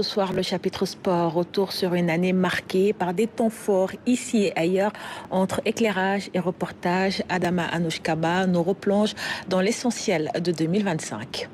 Ce soir, le chapitre sport retourne sur une année marquée par des temps forts ici et ailleurs. Entre éclairage et reportage, Adama Anouchkaba nous replonge dans l'essentiel de 2025.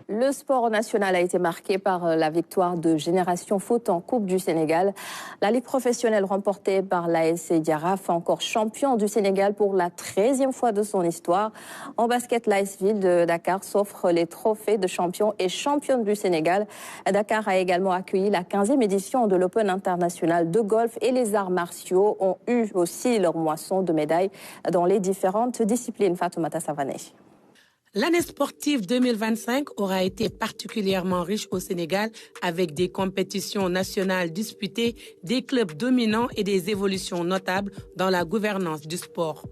Le sport national a été marqué par la victoire de Génération Foot en Coupe du Sénégal. La Ligue professionnelle remportée par l'ASC Jaraaf, encore champion du Sénégal pour la 13e fois de son histoire. En basket, l'AS Ville de Dakar s'offre les trophées de champion et championne du Sénégal. Dakar a également accueilli la 15e édition de l'Open international de golf et les arts martiaux ont eu aussi leur moisson de médailles dans les différentes disciplines. Fatoumata Savané. L'année sportive 2025 aura été particulièrement riche au Sénégal avec des compétitions nationales disputées, des clubs dominants et des évolutions notables dans la gouvernance du sport.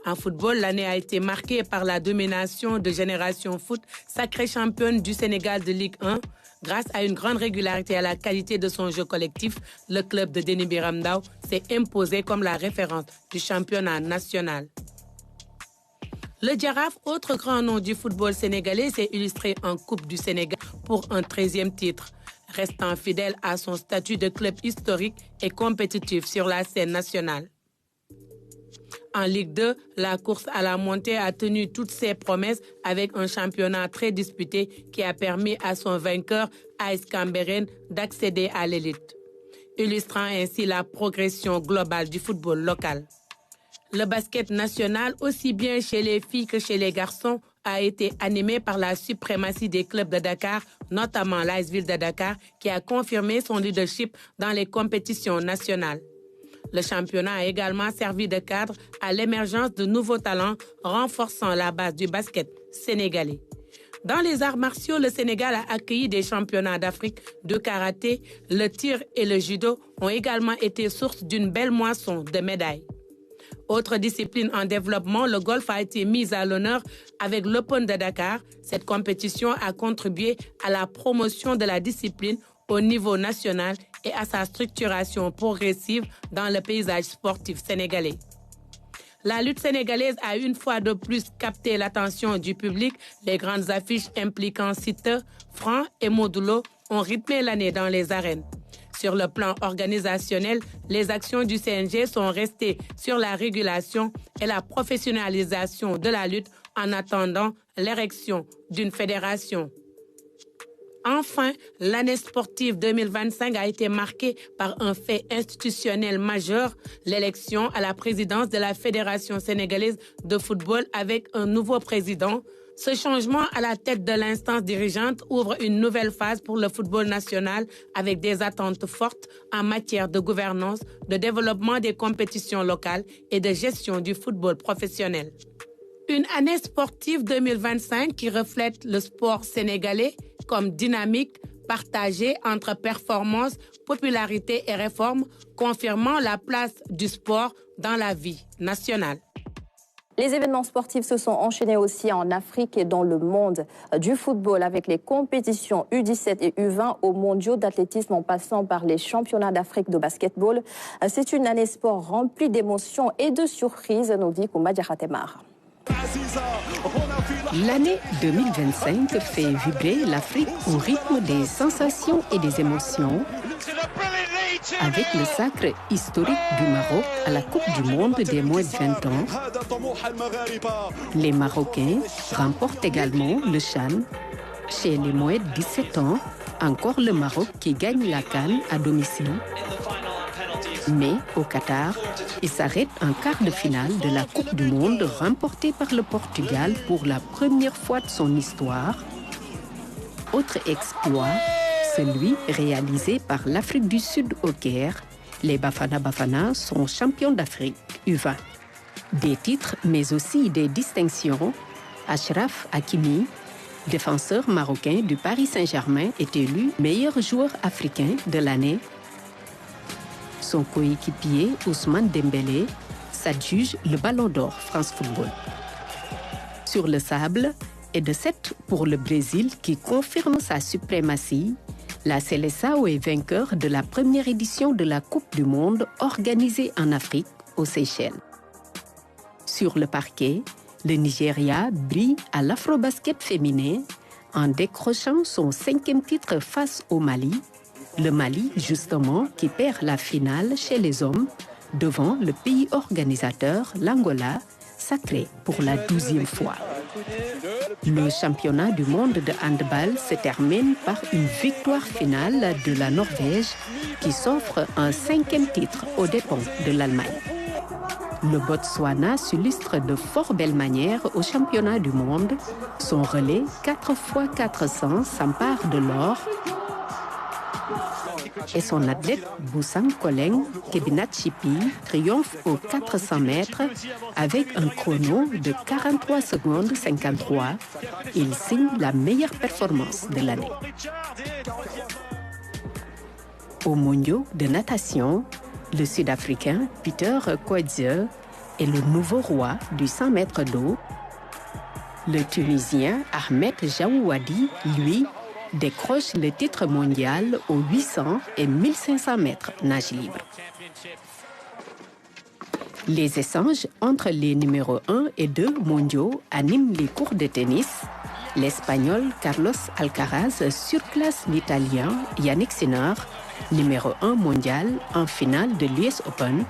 En football, l'année a été marquée par la domination de Génération Foot, sacrée championne du Sénégal de Ligue 1. Grâce à une grande régularité et à la qualité de son jeu collectif, le club de Denis Biram Ndao s'est imposé comme la référence du championnat national. Le Jaraaf, autre grand nom du football sénégalais, s'est illustré en Coupe du Sénégal pour un 13e titre. Restant fidèle à son statut de club historique et compétitif sur la scène nationale. En Ligue 2, la course à la montée a tenu toutes ses promesses avec un championnat très disputé qui a permis à son vainqueur, AS Cambérène, d'accéder à l'élite, illustrant ainsi la progression globale du football local. Le basket national, aussi bien chez les filles que chez les garçons, a été animé par la suprématie des clubs de Dakar, notamment l'AS Ville de Dakar, qui a confirmé son leadership dans les compétitions nationales. Le championnat a également servi de cadre à l'émergence de nouveaux talents, renforçant la base du basket sénégalais. Dans les arts martiaux, le Sénégal a accueilli des championnats d'Afrique de karaté. Le tir et le judo ont également été source d'une belle moisson de médailles. Autre discipline en développement, le golf a été mis à l'honneur avec l'Open de Dakar. Cette compétition a contribué à la promotion de la discipline au niveau national et à sa structuration progressive dans le paysage sportif sénégalais. La lutte sénégalaise a une fois de plus capté l'attention du public. Les grandes affiches impliquant Siteu, Franc et Modulo ont rythmé l'année dans les arènes. Sur le plan organisationnel, les actions du CNG sont restées sur la régulation et la professionnalisation de la lutte en attendant l'érection d'une fédération. Enfin, l'année sportive 2025 a été marquée par un fait institutionnel majeur, l'élection à la présidence de la Fédération sénégalaise de football avec un nouveau président. Ce changement à la tête de l'instance dirigeante ouvre une nouvelle phase pour le football national avec des attentes fortes en matière de gouvernance, de développement des compétitions locales et de gestion du football professionnel. Une année sportive 2025 qui reflète le sport sénégalais comme dynamique partagée entre performance, popularité et réforme, confirmant la place du sport dans la vie nationale. Les événements sportifs se sont enchaînés aussi en Afrique et dans le monde du football avec les compétitions U17 et U20 aux mondiaux d'athlétisme en passant par les championnats d'Afrique de basketball. C'est une année sport remplie d'émotions et de surprises, nous dit Kouma Diakhatemar. L'année 2025 fait vibrer l'Afrique au rythme des sensations et des émotions avec le sacre historique du Maroc à la Coupe du Monde des moins de 20 ans. Les Marocains remportent également le CHAN. Chez les moins de 17 ans, encore le Maroc qui gagne la CAN à domicile. Mais au Qatar, il s'arrête en quart de finale de la Coupe du Monde remportée par le Portugal pour la première fois de son histoire. Autre exploit, celui réalisé par l'Afrique du Sud au Caire. Les Bafana Bafana sont champions d'Afrique U20. Des titres, mais aussi des distinctions. Achraf Hakimi, défenseur marocain du Paris Saint-Germain, est élu meilleur joueur africain de l'année. Son coéquipier Ousmane Dembélé s'adjuge le Ballon d'Or France Football. Sur le sable, et de 7 pour le Brésil qui confirme sa suprématie. La Seleção est vainqueur de la première édition de la Coupe du Monde organisée en Afrique, aux Seychelles. Sur le parquet, le Nigeria brille à l'afrobasket féminin en décrochant son 5e titre face au Mali. Le Mali, justement, qui perd la finale chez les hommes devant le pays organisateur, l'Angola, sacré pour la 12e fois. Le championnat du monde de handball se termine par une victoire finale de la Norvège qui s'offre un 5e titre aux dépens de l'Allemagne. Le Botswana s'illustre de fort belle manière au championnat du monde. Son relais 4x400 s'empare de l'or. Et son athlète Boussang Koleng Kebinat-Chipi triomphe aux 400 mètres avec un chrono de 43 secondes 53. Il signe la meilleure performance de l'année. Aux mondiaux de natation, le Sud-Africain Peter Coetzee est le nouveau roi du 100 mètres d'eau. Le Tunisien Ahmed Jaouadi, lui, décroche le titre mondial aux 800 et 1500 mètres nage libre. Les échanges entre les numéros 1 et 2 mondiaux animent les cours de tennis. L'Espagnol Carlos Alcaraz surclasse l'Italien Yannick Sinner, numéro 1 mondial en finale de l'US Open,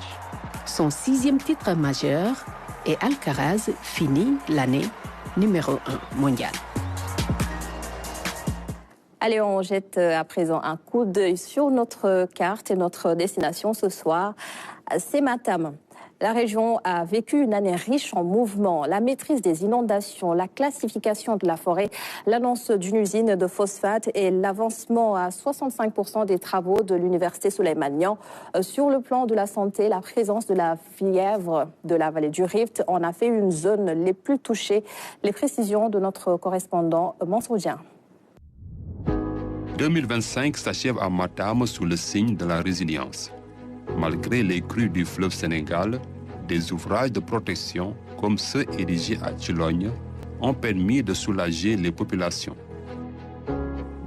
son 6e titre majeur, et Alcaraz finit l'année numéro 1 mondial. Allez, on jette à présent un coup d'œil sur notre carte et notre destination ce soir. C'est Matam. La région a vécu une année riche en mouvements. La maîtrise des inondations, la classification de la forêt, l'annonce d'une usine de phosphate et l'avancement à 65% des travaux de l'université Souleymane. Sur le plan de la santé, la présence de la fièvre de la vallée du Rift en a fait une zone les plus touchées. Les précisions de notre correspondant Mansour Dieng. 2025 s'achève à Matam sous le signe de la résilience. Malgré les crues du fleuve Sénégal, des ouvrages de protection comme ceux érigés à Tchilogne ont permis de soulager les populations.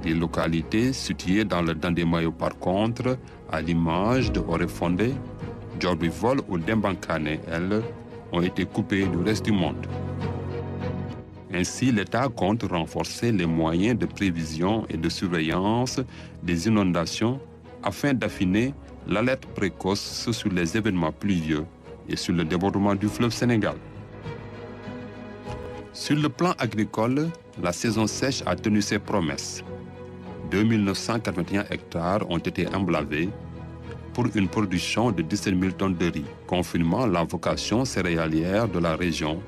Les localités situées dans le Dandemayo, par contre, à l'image de Orefondé, Djordivol ou Dembankane, elles, ont été coupées du reste du monde. Ainsi, l'État compte renforcer les moyens de prévision et de surveillance des inondations afin d'affiner l'alerte précoce sur les événements pluvieux et sur le débordement du fleuve Sénégal. Sur le plan agricole, la saison sèche a tenu ses promesses. 2981 hectares ont été emblavés pour une production de 17 000 tonnes de riz, confirmant la vocation céréalière de la région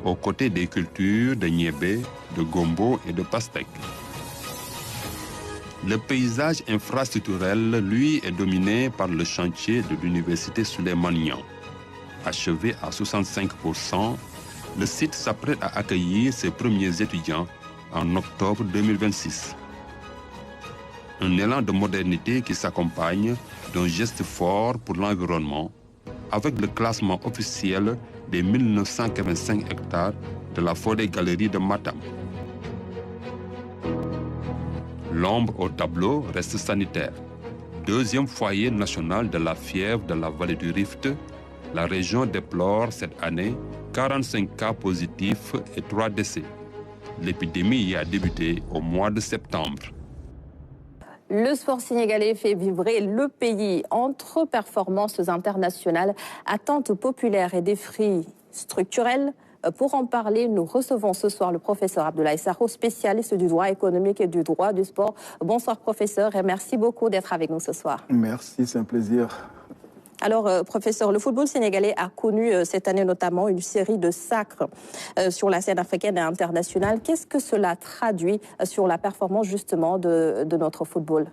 aux côtés des cultures de niébé, de gombo et de pastèque. Le paysage infrastructurel, lui, est dominé par le chantier de l'université Souleymane Niang. Achevé à 65%, le site s'apprête à accueillir ses premiers étudiants en octobre 2026. Un élan de modernité qui s'accompagne d'un geste fort pour l'environnement, avec le classement officiel des 1985 hectares de la forêt-galerie de Matam. L'ombre au tableau reste sanitaire. Deuxième foyer national de la fièvre de la vallée du Rift, la région déplore cette année 45 cas positifs et 3 décès. L'épidémie y a débuté au mois de septembre. Le sport sénégalais fait vibrer le pays entre performances internationales, attentes populaires et défis structurels. Pour en parler, nous recevons ce soir le professeur Abdoulaye Sakho, spécialiste du droit économique et du droit du sport. Bonsoir professeur et merci beaucoup d'être avec nous ce soir. Merci, c'est un plaisir. Alors, professeur, le football sénégalais a connu cette année notamment une série de sacres sur la scène africaine et internationale. Qu'est-ce que cela traduit sur la performance justement de notre football ?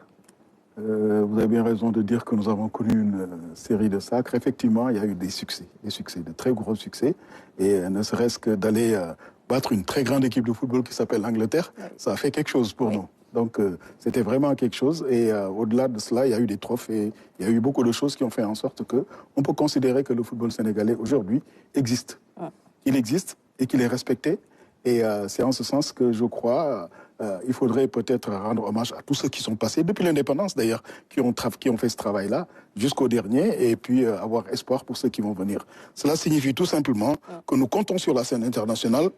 Vous avez bien raison de dire que nous avons connu une série de sacres. Effectivement, il y a eu des succès, de très gros succès. Et ne serait-ce que d'aller battre une très grande équipe de football qui s'appelle l'Angleterre, ça a fait quelque chose pour nous. Donc, c'était vraiment quelque chose. Et au-delà de cela, il y a eu des trophées. Il y a eu beaucoup de choses qui ont fait en sorte qu'on peut considérer que le football sénégalais, aujourd'hui, existe. Il existe et qu'il est respecté. Et c'est en ce sens que je crois il faudrait peut-être rendre hommage à tous ceux qui sont passés, depuis l'indépendance d'ailleurs, qui ont fait ce travail-là, jusqu'au dernier, et puis avoir espoir pour ceux qui vont venir. Cela signifie tout simplement que nous comptons sur la scène internationale,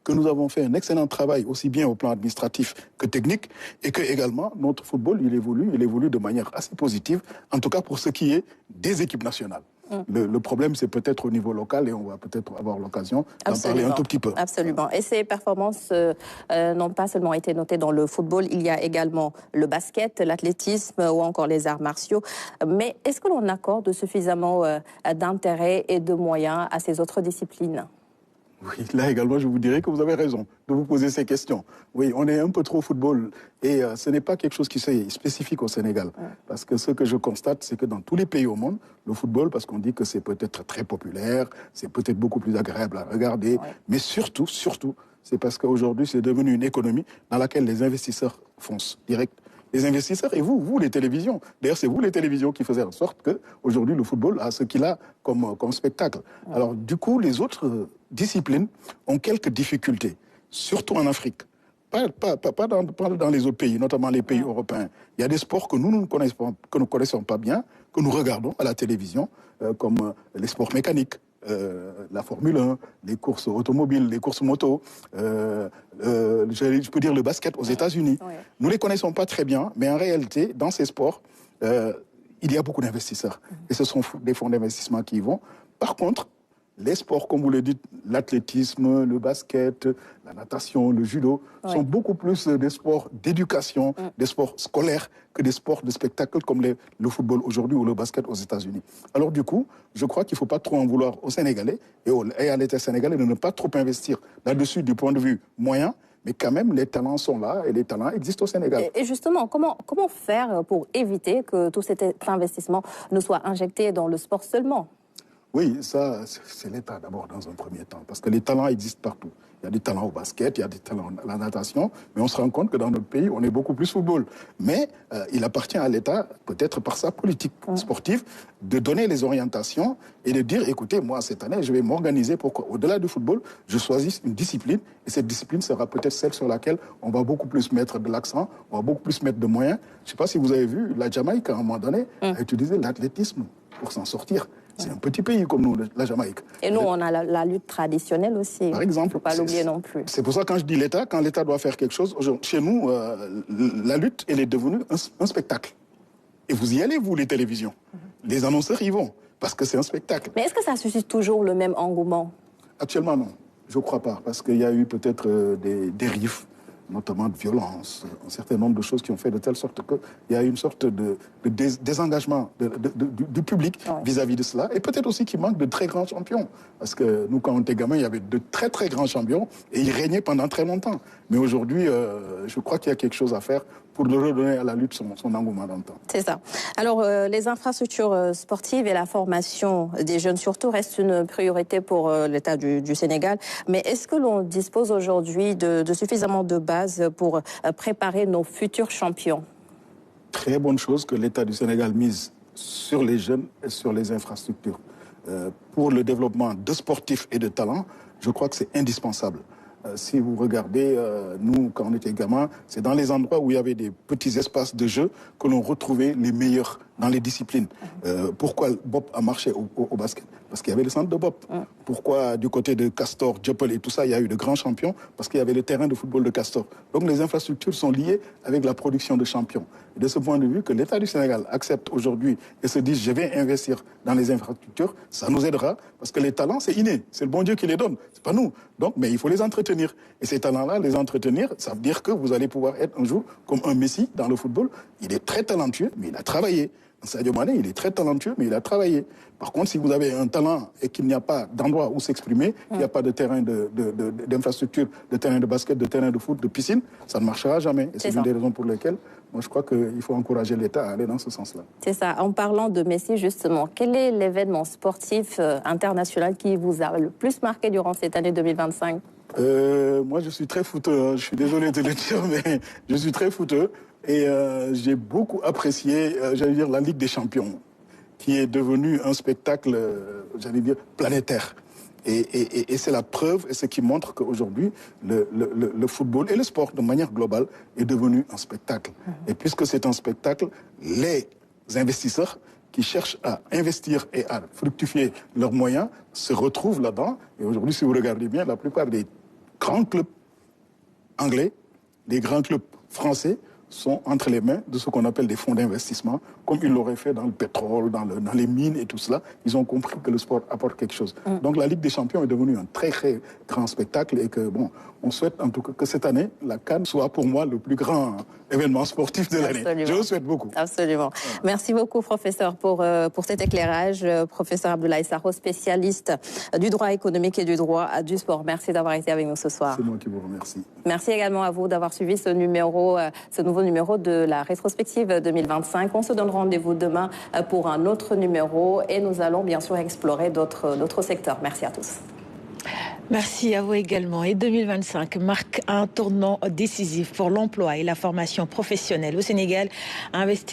que nous avons fait un excellent travail, aussi bien au plan administratif que technique, et que également notre football, il évolue de manière assez positive, en tout cas pour ce qui est des équipes nationales. Le problème, c'est peut-être au niveau local et on va peut-être avoir l'occasion d'en parler un tout petit peu. Absolument. Et ces performances n'ont pas seulement été notées dans le football, il y a également le basket, l'athlétisme ou encore les arts martiaux. Mais est-ce que l'on accorde suffisamment d'intérêt et de moyens à ces autres disciplines ? Oui, là également, je vous dirais que vous avez raison de vous poser ces questions. Oui, on est un peu trop football et ce n'est pas quelque chose qui est spécifique au Sénégal. Parce que ce que je constate, c'est que dans tous les pays au monde, le football, parce qu'on dit que c'est peut-être très populaire, c'est peut-être beaucoup plus agréable à regarder, mais surtout, c'est parce qu'aujourd'hui, c'est devenu une économie dans laquelle les investisseurs foncent direct. Les investisseurs et vous les télévisions. D'ailleurs, c'est vous les télévisions qui faisaient en sorte qu'aujourd'hui, le football a ce qu'il a comme spectacle. Alors, du coup, les autres disciplines ont quelques difficultés, surtout en Afrique. Pas dans les autres pays, notamment les pays européens. Il y a des sports que nous ne connaissons pas bien, que nous regardons à la télévision, comme les sports mécaniques. La Formule 1, les courses automobiles, les courses moto, je peux dire le basket aux États-Unis. Nous ne les connaissons pas très bien, mais en réalité, dans ces sports, il y a beaucoup d'investisseurs. Et ce sont des fonds d'investissement qui y vont. Par contre, les sports, comme vous le dites, l'athlétisme, le basket, la natation, le judo, sont beaucoup plus des sports d'éducation, des sports scolaires, que des sports de spectacle comme le football aujourd'hui ou le basket aux États-Unis. Alors du coup, je crois qu'il ne faut pas trop en vouloir aux Sénégalais et à l'État sénégalais de ne pas trop investir là-dessus du point de vue moyen, mais quand même, les talents sont là et les talents existent au Sénégal. Et justement, comment faire pour éviter que tout cet investissement ne soit injecté dans le sport seulement ? Oui, ça, c'est l'État d'abord dans un premier temps, parce que les talents existent partout. Il y a des talents au basket, il y a des talents à la natation, mais on se rend compte que dans notre pays, on est beaucoup plus football. Mais il appartient à l'État, peut-être par sa politique sportive, de donner les orientations et de dire, écoutez, moi, cette année, je vais m'organiser pour qu'au-delà du football, je choisisse une discipline, et cette discipline sera peut-être celle sur laquelle on va beaucoup plus mettre de l'accent, on va beaucoup plus mettre de moyens. Je ne sais pas si vous avez vu, la Jamaïque, à un moment donné, a utilisé l'athlétisme pour s'en sortir. C'est un petit pays comme nous, la Jamaïque. Et nous, on a la lutte traditionnelle aussi. Par exemple. Il ne faut pas l'oublier non plus. C'est pour ça que quand je dis l'État, quand l'État doit faire quelque chose, chez nous, la lutte, elle est devenue un spectacle. Et vous y allez, vous, les télévisions. Les annonceurs y vont, parce que c'est un spectacle. Mais est-ce que ça suscite toujours le même engouement ? Actuellement, non. Je ne crois pas, parce qu'il y a eu peut-être des dérives, notamment de violence, un certain nombre de choses qui ont fait de telle sorte qu'il y a une sorte de désengagement du public vis-à-vis de cela. Et peut-être aussi qu'il manque de très grands champions. Parce que nous, quand on était gamins, il y avait de très très grands champions et ils régnaient pendant très longtemps. Mais aujourd'hui, je crois qu'il y a quelque chose à faire pour redonner à la lutte son engouement d'antan. C'est ça. Alors, les infrastructures sportives et la formation des jeunes surtout restent une priorité pour l'État du Sénégal. Mais est-ce que l'on dispose aujourd'hui de suffisamment de bases pour préparer nos futurs champions ? Très bonne chose que l'État du Sénégal mise sur les jeunes et sur les infrastructures. Pour le développement de sportifs et de talents, je crois que c'est indispensable. Si vous regardez, nous, quand on était gamins, c'est dans les endroits où il y avait des petits espaces de jeu que l'on retrouvait les meilleurs dans les disciplines. Pourquoi Bob a marché au basket? Parce qu'il y avait le centre de Bob. Pourquoi du côté de Castor, Dieuppeul et tout ça, il y a eu de grands champions? Parce qu'il y avait le terrain de football de Castor. Donc les infrastructures sont liées avec la production de champions. Et de ce point de vue, que l'État du Sénégal accepte aujourd'hui et se dise je vais investir dans les infrastructures, ça nous aidera parce que les talents, c'est inné. C'est le bon Dieu qui les donne, c'est pas nous. Donc, mais il faut les entretenir. Et ces talents-là, les entretenir, ça veut dire que vous allez pouvoir être un jour comme un Messi dans le football. Il est très talentueux, mais il a travaillé. Sadio Mané, il est très talentueux, mais il a travaillé. Par contre, si vous avez un talent et qu'il n'y a pas d'endroit où s'exprimer, il n'y a pas de terrain d'infrastructure, de terrain de basket, de terrain de foot, de piscine, ça ne marchera jamais. Et c'est une des raisons pour lesquelles, moi, je crois qu'il faut encourager l'État à aller dans ce sens-là. C'est ça. En parlant de Messi, justement, quel est l'événement sportif international qui vous a le plus marqué durant cette année 2025 ? Moi, je suis très footeux. Je suis désolé de le dire, mais je suis très footeux. Et j'ai beaucoup apprécié, j'allais dire, la Ligue des Champions, qui est devenue un spectacle, j'allais dire, planétaire. Et c'est la preuve, et ce qui montre qu'aujourd'hui, le football et le sport, de manière globale, est devenu un spectacle. Et puisque c'est un spectacle, les investisseurs qui cherchent à investir et à fructifier leurs moyens se retrouvent là-dedans. Et aujourd'hui, si vous regardez bien, la plupart des grands clubs anglais, des grands clubs français sont entre les mains de ce qu'on appelle des fonds d'investissement, comme ils l'auraient fait dans le pétrole, dans les mines et tout cela. Ils ont compris que le sport apporte quelque chose. Donc la Ligue des Champions est devenue un très, très grand spectacle et que, bon, on souhaite en tout cas que cette année, la CAN soit pour moi le plus grand événement sportif de l'année. Je le souhaite beaucoup. Absolument. Ouais. Merci beaucoup, professeur, pour cet éclairage. Professeur Abdoulaye Sakho, spécialiste du droit économique et du droit du sport. Merci d'avoir été avec nous ce soir. C'est moi qui vous remercie. Merci également à vous d'avoir suivi ce nouveau numéro de la rétrospective 2025. On se donne rendez-vous demain pour un autre numéro et nous allons bien sûr explorer d'autres secteurs. Merci à tous. Merci à vous également. Et 2025 marque un tournant décisif pour l'emploi et la formation professionnelle au Sénégal.